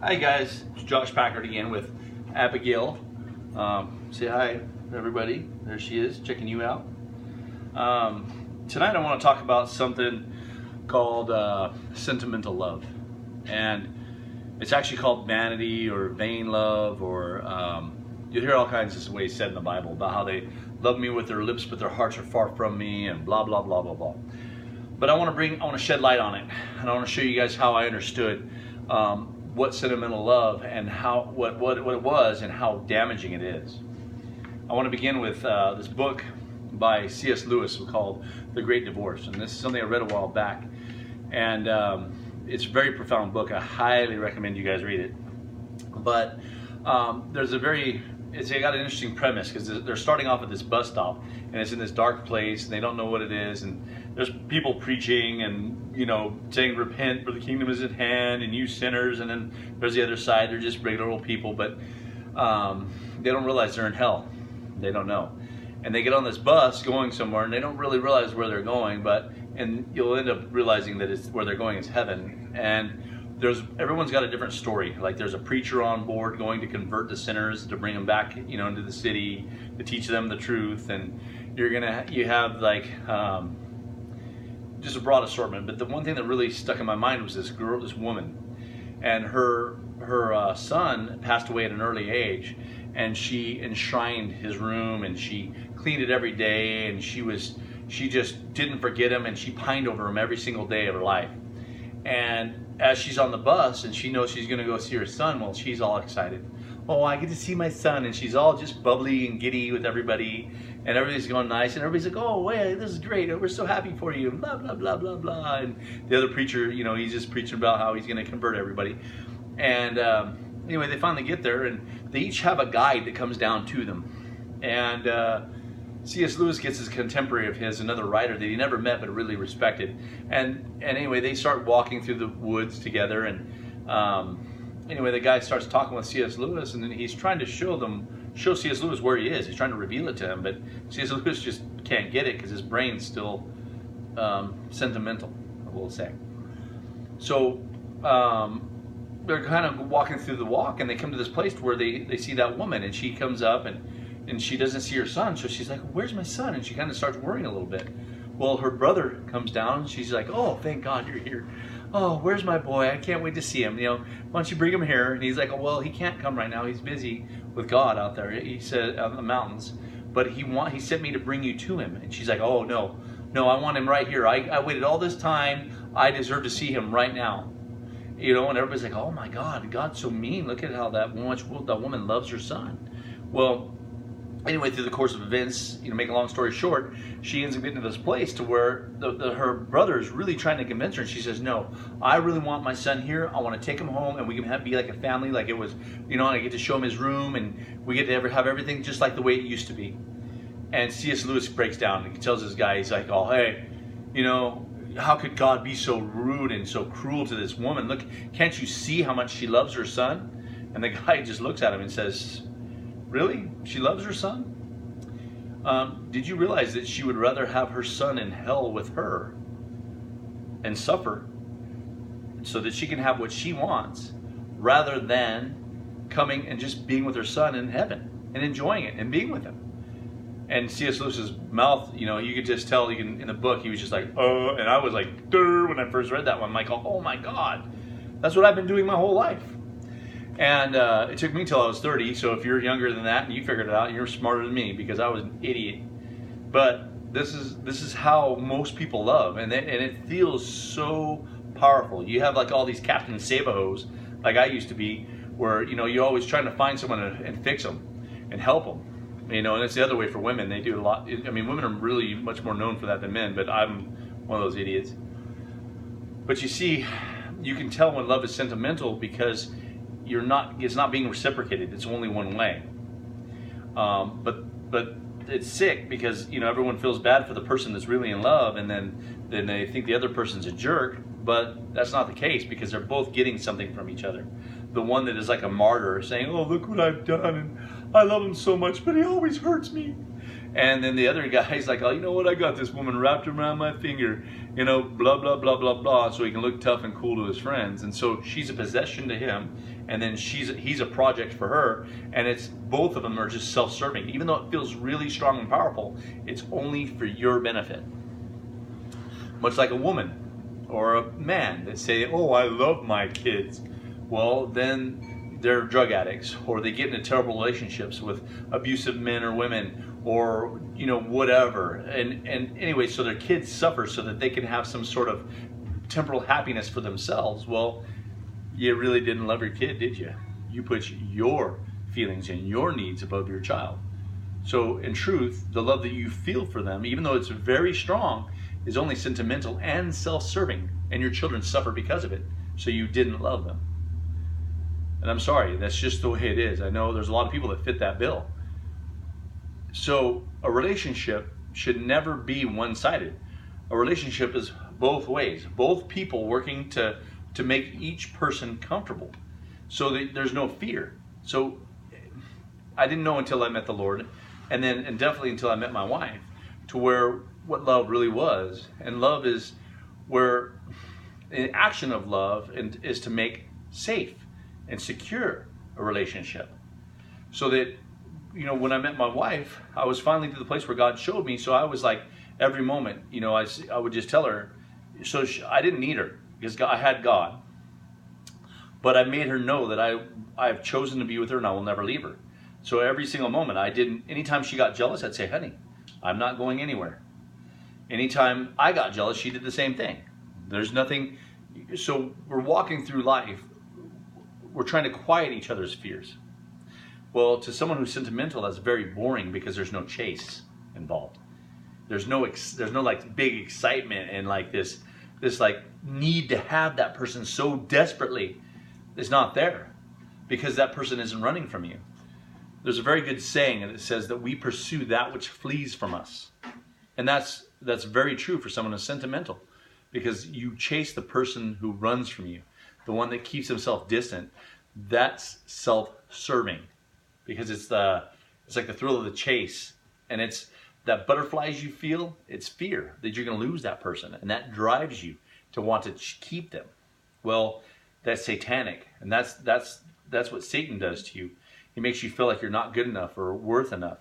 Hi guys, it's Josh Packard again with Abigail. Say hi everybody. There she is, checking you out. Tonight I want to talk about something called sentimental love. And it's actually called vanity or vain love, or you'll hear all kinds of ways said in the Bible about how they love me with their lips but their hearts are far from me, and blah blah blah blah blah. But I want to shed light on it, and I want to show you guys how I understood what sentimental love and what it was and how damaging it is. I want to begin with this book by C.S. Lewis called The Great Divorce, and this is something I read a while back, and it's a very profound book. I highly recommend you guys read it. But it's got an interesting premise, because they're starting off at this bus stop, and it's in this dark place, and they don't know what it is, and there's people preaching and saying repent for the kingdom is at hand and you sinners, and then there's the other side, they're just regular old people, but they don't realize they're in hell. They don't know, and they get on this bus going somewhere, and they don't really realize where they're going, and you'll end up realizing that where they're going is heaven. And everyone's got a different story. Like, there's a preacher on board going to convert the sinners, to bring them back, into the city, to teach them the truth. And you have like just a broad assortment. But the one thing that really stuck in my mind was this woman, and her son passed away at an early age, and she enshrined his room, and she cleaned it every day, and she just didn't forget him, and she pined over him every single day of her life. And as she's on the bus and she knows she's going to go see her son, well, she's all excited. Oh, I get to see my son. And she's all just bubbly and giddy with everybody, and everything's going nice, and everybody's like, oh, wait, this is great, we're so happy for you, and blah, blah, blah, blah, blah. And the other preacher, he's just preaching about how he's going to convert everybody. And anyway, they finally get there, and they each have a guide that comes down to them. And C.S. Lewis gets his contemporary of his, another writer that he never met but really respected. And anyway, they start walking through the woods together, and anyway, the guy starts talking with C.S. Lewis, and then he's trying to show C.S. Lewis where he is. He's trying to reveal it to him, but C.S. Lewis just can't get it because his brain's still sentimental, we'll say. So they're kind of walking through the walk, and they come to this place where they see that woman, and she comes up, and she doesn't see her son, so she's like, where's my son? And she kind of starts worrying a little bit. Well, her brother comes down, and she's like, oh, thank God you're here. Oh, where's my boy? I can't wait to see him. Why don't you bring him here? And he's like, oh, well, he can't come right now. He's busy with God out there. He said on the mountains, but he sent me to bring you to him. And she's like, oh, no, I want him right here. I waited all this time. I deserve to see him right now. And everybody's like, oh my God, God's so mean. Look at how that woman loves her son. Well, anyway, through the course of events, make a long story short, she ends up getting to this place to where her brother is really trying to convince her, and she says, no, I really want my son here. I want to take him home, and we can be like a family, like it was, I get to show him his room, and we get to have everything just like the way it used to be. And C.S. Lewis breaks down, and he tells this guy, he's like, oh, hey, how could God be so rude and so cruel to this woman? Look, can't you see how much she loves her son? And the guy just looks at him and says, really? She loves her son? Did you realize that she would rather have her son in hell with her and suffer so that she can have what she wants, rather than coming and just being with her son in heaven and enjoying it and being with him? And C.S. Lewis's mouth, you could just tell, in the book, he was just like, oh, and I was like, durr, when I first read that one. I'm like, oh my God, that's what I've been doing my whole life. And it took me till I was 30, so if you're younger than that and you figured it out, you're smarter than me, because I was an idiot. But this is how most people love, and it feels so powerful. You have like all these Captain Sabahos, like I used to be, where you're always trying to find someone and fix them and help them. And it's the other way for women. They do a lot. I mean, women are really much more known for that than men, but I'm one of those idiots. But you see, you can tell when love is sentimental, because it's not being reciprocated. It's only one way. But it's sick, because everyone feels bad for the person that's really in love, and then they think the other person's a jerk. But that's not the case, because they're both getting something from each other. The one that is like a martyr, saying, oh, look what I've done, and I love him so much, but he always hurts me. And then the other guy's like, oh, you know what? I got this woman wrapped around my finger, blah, blah, blah, blah, blah, so he can look tough and cool to his friends. And so she's a possession to him, and then he's a project for her, and it's both of them are just self-serving. Even though it feels really strong and powerful, it's only for your benefit. Much like a woman or a man that say, oh, I love my kids. Well, then they're drug addicts, or they get into terrible relationships with abusive men or women, or whatever, and anyway, so their kids suffer so that they can have some sort of temporal happiness for themselves. Well, you really didn't love your kid, did you? You put your feelings and your needs above your child. So in truth, the love that you feel for them, even though it's very strong, is only sentimental and self-serving, and your children suffer because of it. So you didn't love them. And I'm sorry, that's just the way it is. I know there's a lot of people that fit that bill. So a relationship should never be one-sided. A relationship is both ways, both people working to make each person comfortable, so that there's no fear. So I didn't know until I met the Lord, and definitely until I met my wife, to where what love really was. And love is where the action of love is to make safe and secure a relationship, so that when I met my wife, I was finally to the place where God showed me. So I was like, every moment, I would just tell her. So I didn't need her because I had God, but I made her know that I've chosen to be with her and I will never leave her. So every single moment anytime she got jealous, I'd say, honey, I'm not going anywhere. Anytime I got jealous, she did the same thing. There's nothing. So we're walking through life. We're trying to quiet each other's fears. Well, to someone who's sentimental, that's very boring because there's no chase involved. There's no like big excitement and like this like need to have that person so desperately. It's not there because that person isn't running from you. There's a very good saying, and it says that we pursue that which flees from us. And that's very true for someone who's sentimental, because you chase the person who runs from you, the one that keeps himself distant. That's self-serving. Because it's like the thrill of the chase, and it's that butterflies you feel. It's fear that you're going to lose that person, and that drives you to want to keep them. Well, that's satanic, and that's what Satan does to you. He makes you feel like you're not good enough or worth enough,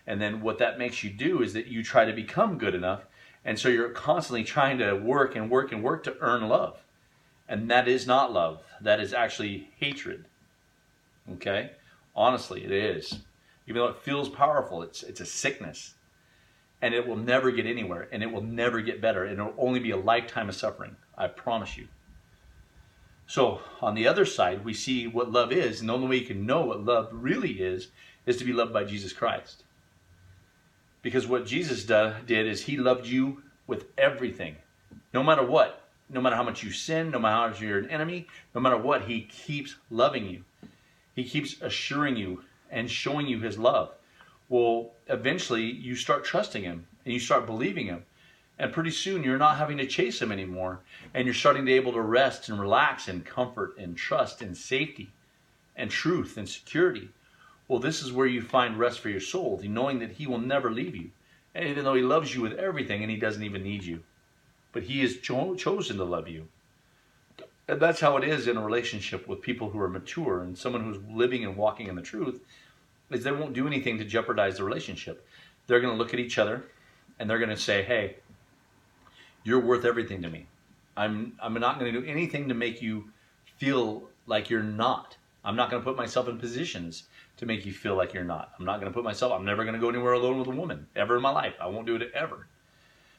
and then what that makes you do is that you try to become good enough, and so you're constantly trying to work and work and work to earn love, and that is not love. That is actually hatred. Okay. Honestly, it is. Even though it feels powerful, it's a sickness. And it will never get anywhere, and it will never get better. And it will only be a lifetime of suffering. I promise you. So, on the other side, we see what love is, and the only way you can know what love really is to be loved by Jesus Christ. Because what Jesus did is he loved you with everything. No matter what. No matter how much you sin, no matter how much you're an enemy, no matter what, he keeps loving you. He keeps assuring you and showing you his love. Well, eventually you start trusting him and you start believing him. And pretty soon you're not having to chase him anymore. And you're starting to be able to rest and relax in comfort and trust and safety and truth and security. Well, this is where you find rest for your soul, knowing that he will never leave you. And even though he loves you with everything and he doesn't even need you. But he has chosen to love you. And that's how it is in a relationship with people who are mature, and someone who's living and walking in the truth, is they won't do anything to jeopardize the relationship. They're going to look at each other and they're going to say, hey, you're worth everything to me. I'm not going to do anything to make you feel like you're not. I'm not going to put myself in positions to make you feel like you're not. I'm never going to go anywhere alone with a woman ever in my life. I won't do it ever.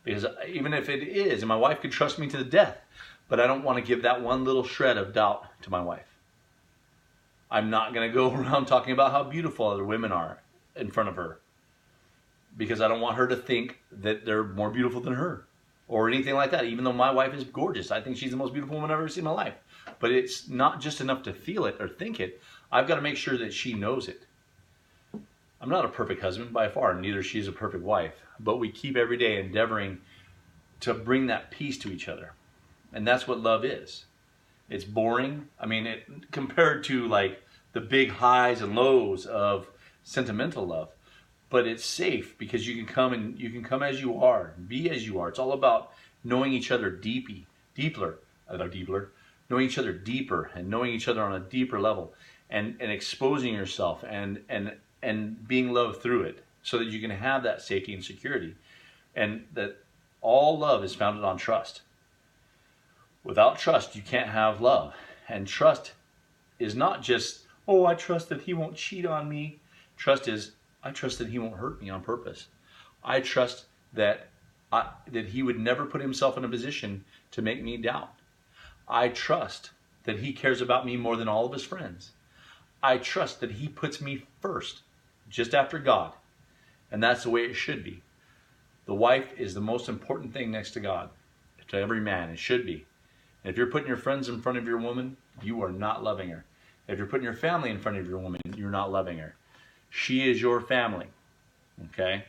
Because even if it is, and my wife could trust me to the death, but I don't want to give that one little shred of doubt to my wife. I'm not going to go around talking about how beautiful other women are in front of her, because I don't want her to think that they're more beautiful than her or anything like that. Even though my wife is gorgeous, I think she's the most beautiful woman I've ever seen in my life. But it's not just enough to feel it or think it. I've got to make sure that she knows it. I'm not a perfect husband by far, neither she's a perfect wife, but we keep every day endeavoring to bring that peace to each other. And that's what love is. It's boring. I mean, compared to like the big highs and lows of sentimental love, but it's safe because you can come as you are, be as you are. It's all about knowing each other deeper, knowing each other deeper, and knowing each other on a deeper level, and exposing yourself and being loved through it, so that you can have that safety and security, and that all love is founded on trust. Without trust, you can't have love, and trust is not just, oh, I trust that he won't cheat on me. Trust is, I trust that he won't hurt me on purpose. I trust that that he would never put himself in a position to make me doubt. I trust that he cares about me more than all of his friends. I trust that he puts me first, just after God. And that's the way it should be. The wife is the most important thing next to God, to every man. It should be. And if you're putting your friends in front of your woman, you are not loving her. If you're putting your family in front of your woman, you're not loving her. She is your family. Okay?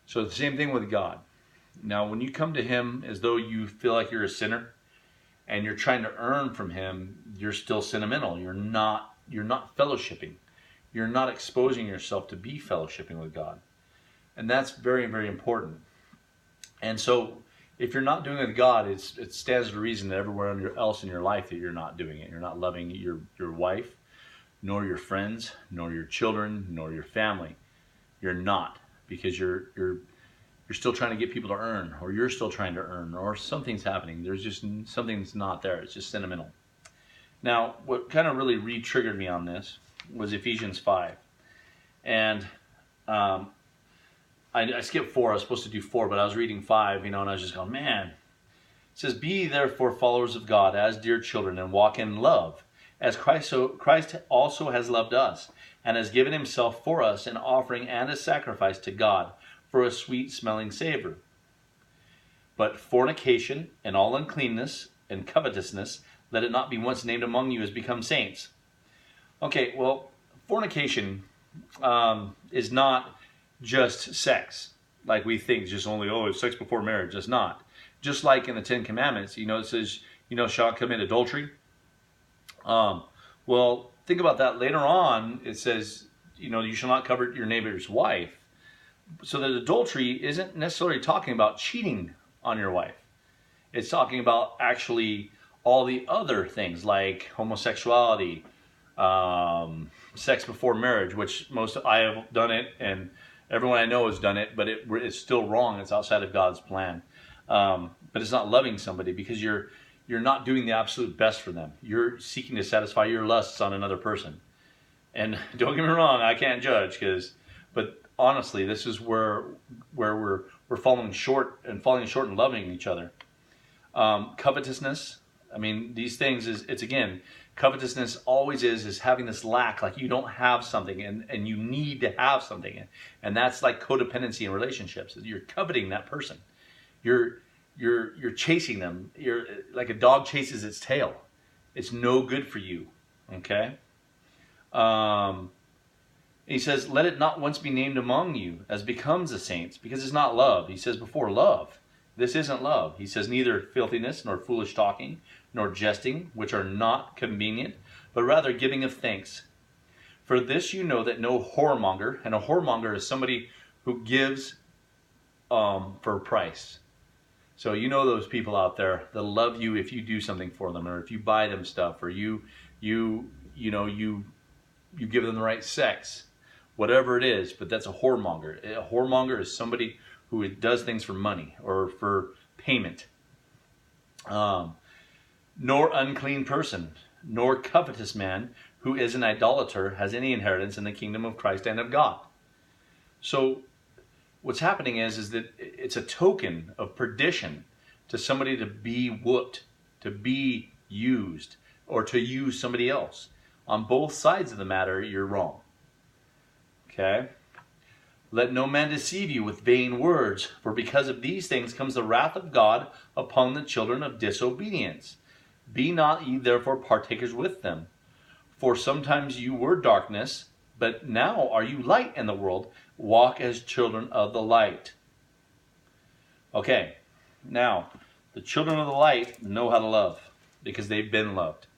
So the same thing with God. Now, when you come to him as though you feel like you're a sinner and you're trying to earn from him, you're still sentimental. You're not fellowshipping. You're not exposing yourself to be fellowshipping with God. And that's very, very important. And so if you're not doing it with God, it stands to reason that everywhere else in your life that you're not doing it. You're not loving your wife, nor your friends, nor your children, nor your family. You're not, because you're still trying to get people to earn, or you're still trying to earn, or something's happening. There's just something's not there. It's just sentimental. Now, what kind of really re-triggered me on this was Ephesians 5. And I skipped 4. I was supposed to do 4, but I was reading 5, and I was just going, man. It says, be therefore followers of God as dear children, and walk in love, as Christ also has loved us, and has given himself for us an offering and a sacrifice to God for a sweet-smelling savor. But fornication and all uncleanness and covetousness, let it not be once named among you as become saints. Okay, well, fornication is not just sex, like we think, just only, it's sex before marriage. It's not. Just like in the Ten Commandments, it says, shall commit adultery. Well, think about that. Later on, it says, you shall not covet your neighbor's wife. So that adultery isn't necessarily talking about cheating on your wife. It's talking about actually all the other things like homosexuality, sex before marriage, which I have done it, and everyone I know has done it, but it's still wrong. It's outside of God's plan. But it's not loving somebody, because you're not doing the absolute best for them. You're seeking to satisfy your lusts on another person. And don't get me wrong, I can't judge, but honestly, this is where we're falling short and loving each other. Covetousness. I mean, these things it's again, covetousness always is having this lack, like you don't have something and you need to have something, and that's like codependency in relationships. You're coveting that person. You're chasing them. You're like a dog chases its tail. It's no good for you. Okay. He says, let it not once be named among you as becomes the saints, because it's not love. He says before, love. This isn't love. He says neither filthiness nor foolish talking nor jesting, which are not convenient, but rather giving of thanks. For this you know that no whoremonger, and a whoremonger is somebody who gives for a price. So those people out there that love you if you do something for them, or if you buy them stuff, or you give them the right sex. Whatever it is, but that's a whoremonger. A whoremonger is somebody who does things for money or for payment. Nor unclean person, nor covetous man who is an idolater has any inheritance in the kingdom of Christ and of God. So what's happening is that it's a token of perdition to somebody to be whooped, to be used, or to use somebody else. On both sides of the matter, you're wrong. Okay? Let no man deceive you with vain words, for because of these things comes the wrath of God upon the children of disobedience. Be not ye therefore partakers with them. For sometimes you were darkness, but now are you light in the world. Walk as children of the light. Okay, now, the children of the light know how to love, because they've been loved.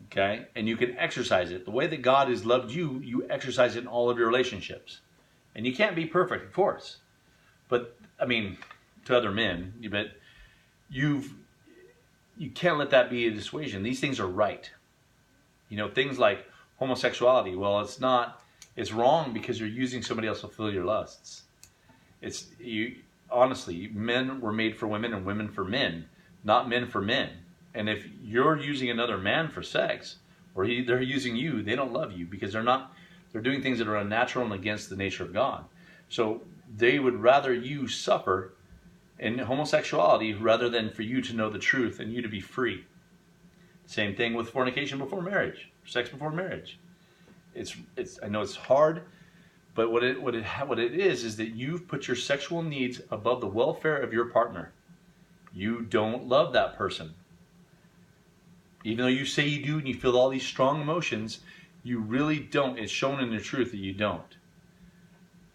Okay? And you can exercise it. The way that God has loved you, you exercise it in all of your relationships. And you can't be perfect, of course. But, I mean, to other men, but you can't let that be a dissuasion. These things are right. You know, things like homosexuality, well, it's not, it's wrong because you're using somebody else to fulfill your lusts. Honestly, men were made for women and women for men, not men for men. And if you're using another man for sex, or they're using you, they don't love you because they're doing things that are unnatural and against the nature of God. So they would rather you suffer in homosexuality rather than for you to know the truth and you to be free. Same thing with fornication before marriage, sex before marriage. I know it's hard, but what it is that you've put your sexual needs above the welfare of your partner. You don't love that person. Even though you say you do and you feel all these strong emotions, you really don't. It's shown in the truth that you don't.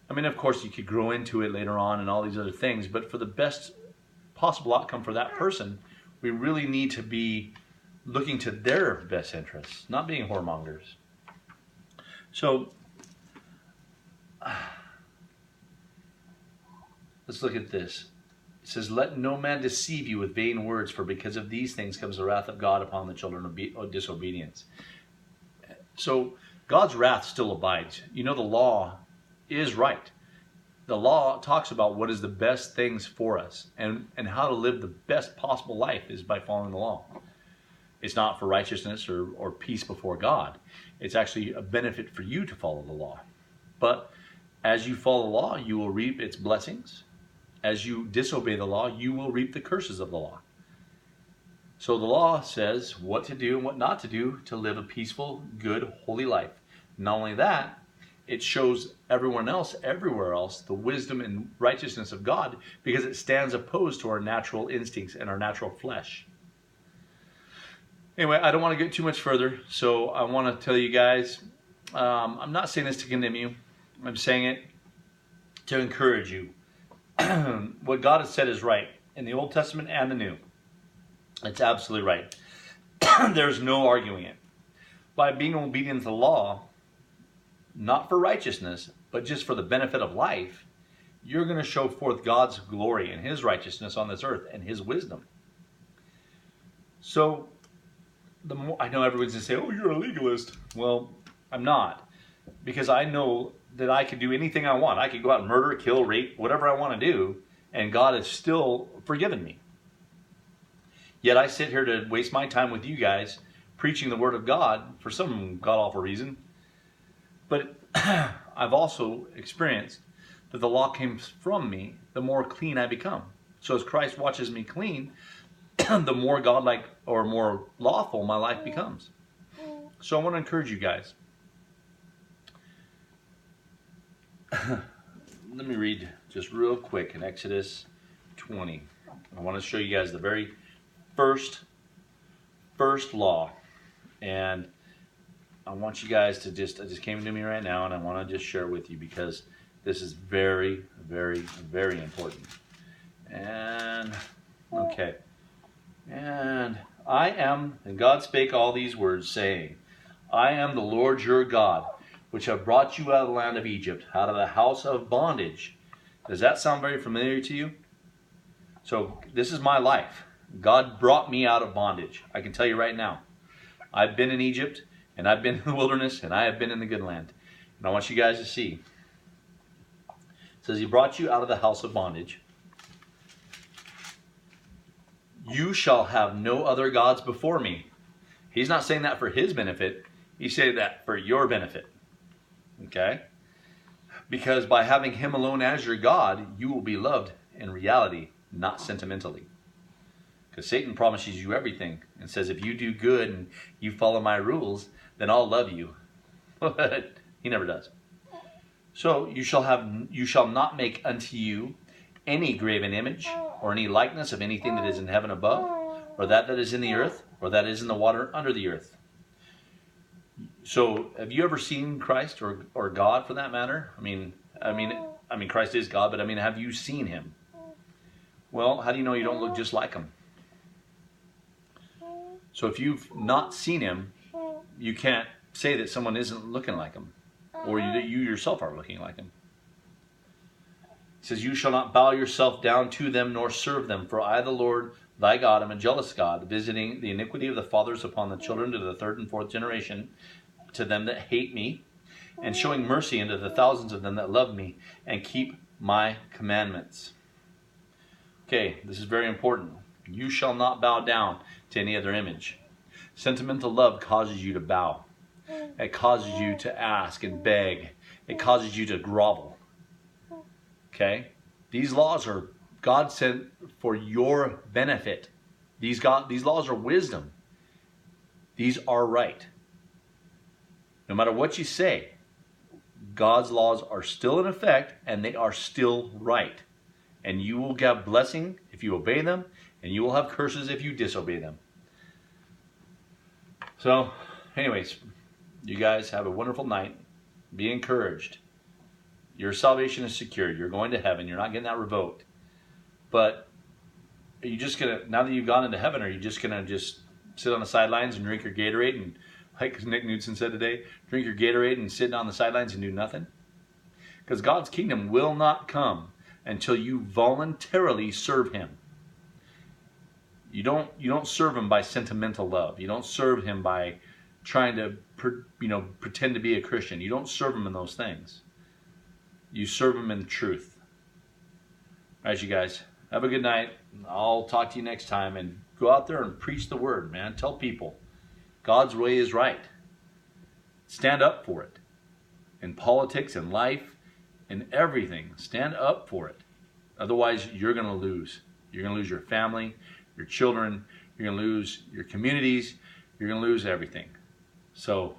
I mean, of course, you could grow into it later on and all these other things, but for the best possible outcome for that person, we really need to be looking to their best interests, not being whoremongers. So, let's look at this. It says, let no man deceive you with vain words, for because of these things comes the wrath of God upon the children of disobedience. So, God's wrath still abides. You know, the law is right. The law talks about what is the best things for us, and how to live the best possible life is by following the law. It's not for righteousness or peace before God. It's actually a benefit for you to follow the law. But as you follow the law, you will reap its blessings. As you disobey the law, you will reap the curses of the law. So the law says what to do and what not to do to live a peaceful, good, holy life. Not only that, it shows everyone else, everywhere else, the wisdom and righteousness of God, because it stands opposed to our natural instincts and our natural flesh. Anyway, I don't want to get too much further, so I want to tell you guys, I'm not saying this to condemn you. I'm saying it to encourage you. What God has said is right in the Old Testament and the New. It's absolutely right. There's no arguing it. By being obedient to the law, not for righteousness, but just for the benefit of life, you're going to show forth God's glory and His righteousness on this earth and His wisdom. So, the more I know everyone's going to say, oh, you're a legalist. Well, I'm not. Because I know that I could do anything I want. I could go out and murder, kill, rape, whatever I want to do, and God has still forgiven me. Yet I sit here to waste my time with you guys preaching the Word of God for some god-awful reason. But I've also experienced that the law came from me, the more clean I become. So as Christ watches me clean, the more godlike or more lawful my life becomes. So I want to encourage you guys. Let me read just real quick in Exodus 20. I want to show you guys the very first law. And I want you guys to it just came to me right now, and I want to just share it with you because this is very, very, very important. And, okay. And God spake all these words, saying, I am the Lord your God, which have brought you out of the land of Egypt, out of the house of bondage. Does that sound very familiar to you? So this is my life. God brought me out of bondage. I can tell you right now. I've been in Egypt, and I've been in the wilderness, and I have been in the good land. And I want you guys to see. It says, He brought you out of the house of bondage. You shall have no other gods before me. He's not saying that for His benefit. He's saying that for your benefit. Okay? Because by having Him alone as your God, you will be loved in reality, not sentimentally. Because Satan promises you everything and says, if you do good and you follow my rules, then I'll love you. But He never does. So you shall not make unto you any graven image or any likeness of anything that is in heaven above, or that is in the earth, or that is in the water under the earth. So have you ever seen Christ or God for that matter? I mean, Christ is God, but have you seen Him? Well, how do you know you don't look just like Him? So if you've not seen Him, you can't say that someone isn't looking like them, or that you yourself are looking like them. He says, you shall not bow yourself down to them, nor serve them, for I, the Lord thy God, am a jealous God, visiting the iniquity of the fathers upon the children to the third and fourth generation, to them that hate me, and showing mercy unto the thousands of them that love me, and keep my commandments. Okay, this is very important. You shall not bow down to any other image. Sentimental love causes you to bow. It causes you to ask and beg. It causes you to grovel. Okay? These laws are God sent for your benefit. These laws are wisdom. These are right. No matter what you say, God's laws are still in effect and they are still right. And you will get blessing if you obey them, and you will have curses if you disobey them. So, anyways, you guys have a wonderful night. Be encouraged. Your salvation is secured. You're going to heaven. You're not getting that revoked. But are you just going to, now that you've gone into heaven, are you just going to just sit on the sidelines and drink your Gatorade and, like Nick Knudsen said today, drink your Gatorade and sit on the sidelines and do nothing? Because God's kingdom will not come until you voluntarily serve him. You don't serve him by sentimental love. You don't serve him by trying to pretend to be a Christian. You don't serve him in those things. You serve him in truth. All right, you guys. Have a good night. I'll talk to you next time, and go out there and preach the word, man. Tell people God's way is right. Stand up for it. In politics, in life, in everything, stand up for it. Otherwise, you're going to lose. You're going to lose your family, your children. You're going to lose your communities. You're going to lose everything. So,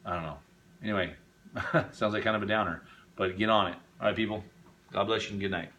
I don't know. Anyway, sounds like kind of a downer, but get on it. All right, people. God bless you and good night.